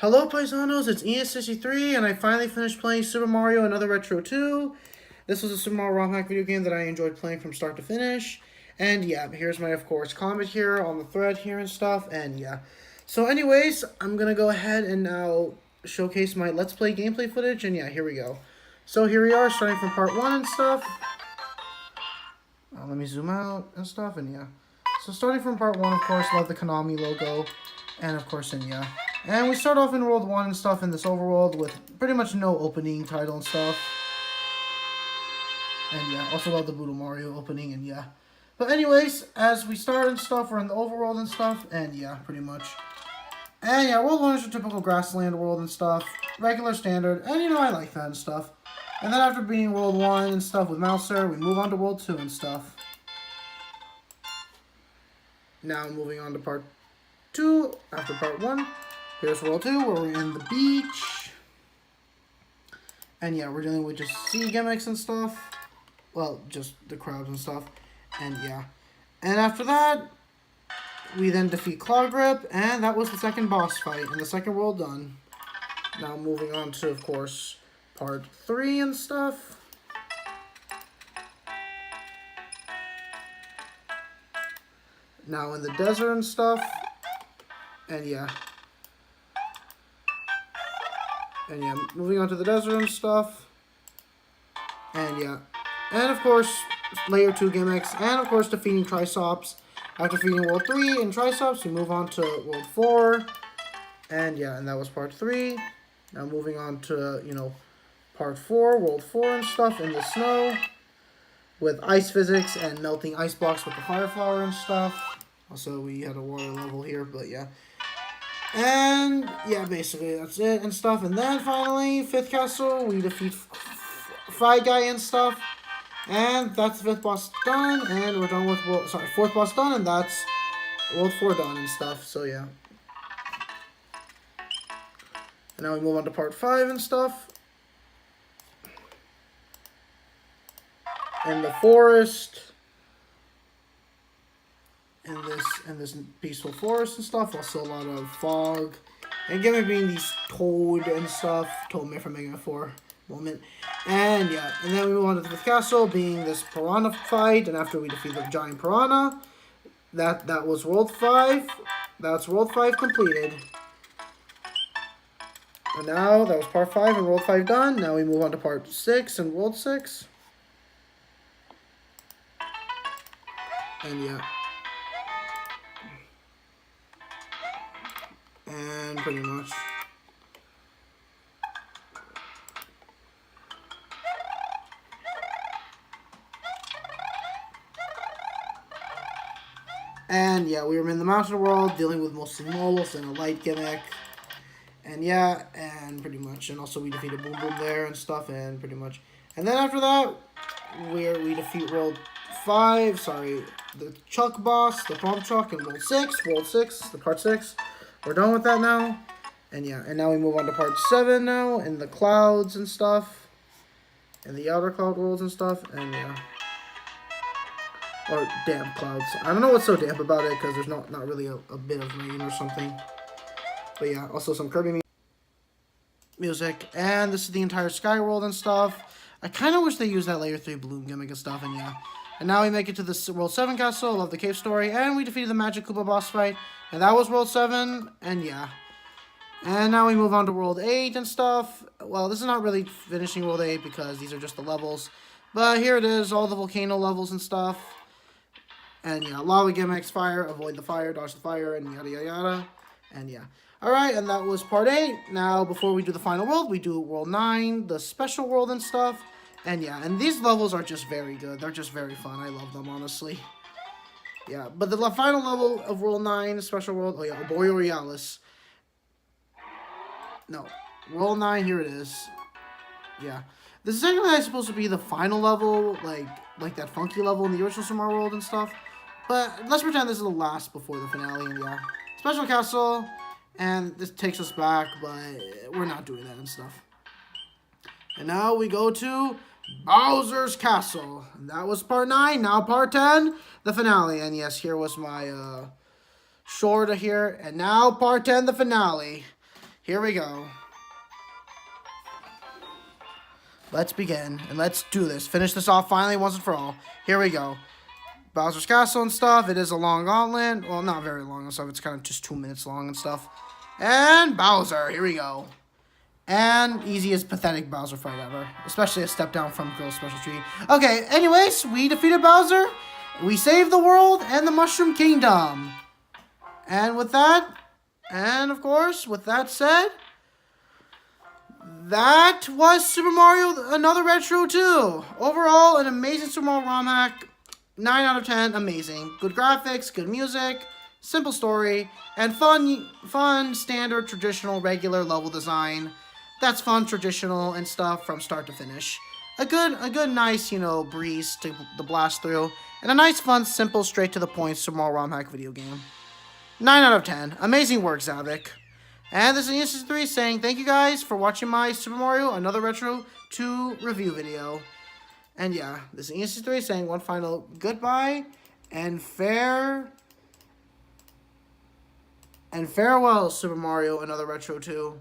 Hello Paisanos, it's Ian63 and I finally finished playing Super Mario Another Retro 2. This was a Super Mario Romhack video game that I enjoyed playing from start to finish. And yeah, here's my, of course, comment here on the thread here and stuff, and yeah. So anyways, I'm gonna go ahead and now showcase my Let's Play gameplay footage, and yeah, here we go. So here we are, starting from part 1 and stuff. Let me zoom out and stuff, and yeah. So starting from part 1, of course, love the Konami logo, and of course, and yeah. And we start off in World 1 and stuff in this overworld with pretty much no opening title and stuff. And yeah, also love the Budo Mario opening, and yeah. But anyways, as we start and stuff, we're in the overworld and stuff, and yeah, pretty much. And yeah, World 1 is your typical grassland world and stuff. Regular standard, and you know, I like that and stuff. And then after beating World 1 and stuff with Mouser, we move on to World 2 and stuff. Now moving on to part 2 after part 1. Here's World 2, where we're in the beach. And yeah, we're dealing with just sea gimmicks and stuff. Well, just the crabs and stuff. And yeah. And after that, we then defeat Claw Grip, and that was the second boss fight, and the second world done. Now moving on to, of course, part 3 and stuff. Now in the desert and stuff. And yeah. And yeah, moving on to the desert and stuff. And yeah. And of course, layer 2 gimmicks. And of course, defeating Triceps. After defeating World 3 and Triceps, we move on to World 4. And yeah, and that was part 3. Now moving on to, you know, part 4, World 4 and stuff in the snow. With ice physics and melting ice blocks with the fire flower and stuff. Also, we had a water level here, but yeah. And yeah, basically that's it and stuff. And then finally, 5th castle, we defeat Fry Guy and stuff. And that's the 5th boss done, and we're done with 4th boss done, and that's World 4 done and stuff. So yeah. And now we move on to part 5 and stuff. In the forest. In this peaceful forest and stuff. Also a lot of fog. And again, being these Toad and stuff. Toad Man from Mega Man 4 moment. And yeah, and then we move on to the 5th castle, being this piranha fight. And after we defeat the giant piranha, that was World 5. That's World 5 completed. And now that was part 5 and World 5 done. Now we move on to part 6 and World 6. And yeah. And pretty much. And yeah, we were in the mountain world, dealing with mostly moles and a light gimmick. And yeah, and pretty much. And also we defeated Boom Boom there and stuff, and pretty much. And then after that, we defeat World 5, sorry, the Chuck boss, the Palm Chuck, and World 6, the part 6. We're done with that now. And yeah, and now we move on to part 7 now, in the clouds and stuff. In the outer cloud worlds and stuff, and yeah. Or damp clouds. I don't know what's so damp about it, because there's not really a bit of rain or something. But yeah, also some Kirby music. And this is the entire sky world and stuff. I kind of wish they used that layer 3 balloon gimmick and stuff, and yeah. And now we make it to the World 7 castle. Love the cave story. And we defeated the Magic Koopa boss fight. And that was World 7, and yeah. And now we move on to World 8 and stuff. Well, this is not really finishing World 8 because these are just the levels. But here it is, all the volcano levels and stuff. And yeah, lava gimmicks, fire, avoid the fire, dodge the fire, and yada yada yada. And yeah. Alright, and that was part 8. Now, before we do the final world, we do World 9, the special world and stuff. And yeah, and these levels are just very good. They're just very fun. I love them, honestly. Yeah, but the final level of World 9, special world, oh yeah, Borealis. No, World 9, here it is. Yeah. This is actually supposed to be the final level, like that funky level in the original Super Mario World and stuff. But let's pretend this is the last before the finale, and yeah. Special castle, and this takes us back, but we're not doing that and stuff. And now we go to Bowser's Castle. And that was part 9. Now part 10, the finale. And yes, here was my short here. And now part 10, the finale. Here we go. Let's begin, and let's do this. Finish this off finally once and for all. Here we go. Bowser's Castle and stuff. It is a long gauntlet. Well, not very long and stuff. It's kind of just 2 minutes long and stuff. And Bowser. Here we go. And easiest pathetic Bowser fight ever. Especially a step down from Girl's Special Treat. Okay, anyways, we defeated Bowser. We saved the world and the Mushroom Kingdom. And with that, and of course, with that said, that was Super Mario Another Retro 2. Overall, an amazing Super Mario Romhack. 9 out of 10, amazing. Good graphics, good music, simple story, and fun, standard, traditional, regular level design. That's fun, traditional, and stuff from start to finish. A good, nice, breeze to blast through. And a nice, fun, simple, straight to the point Super Mario Romhack video game. 9 out of 10. Amazing work, Zavik. And this is Instance3 saying thank you guys for watching my Super Mario Another Retro 2 review video. And yeah, this is Instance3 saying one final goodbye and farewell, Super Mario Another Retro 2.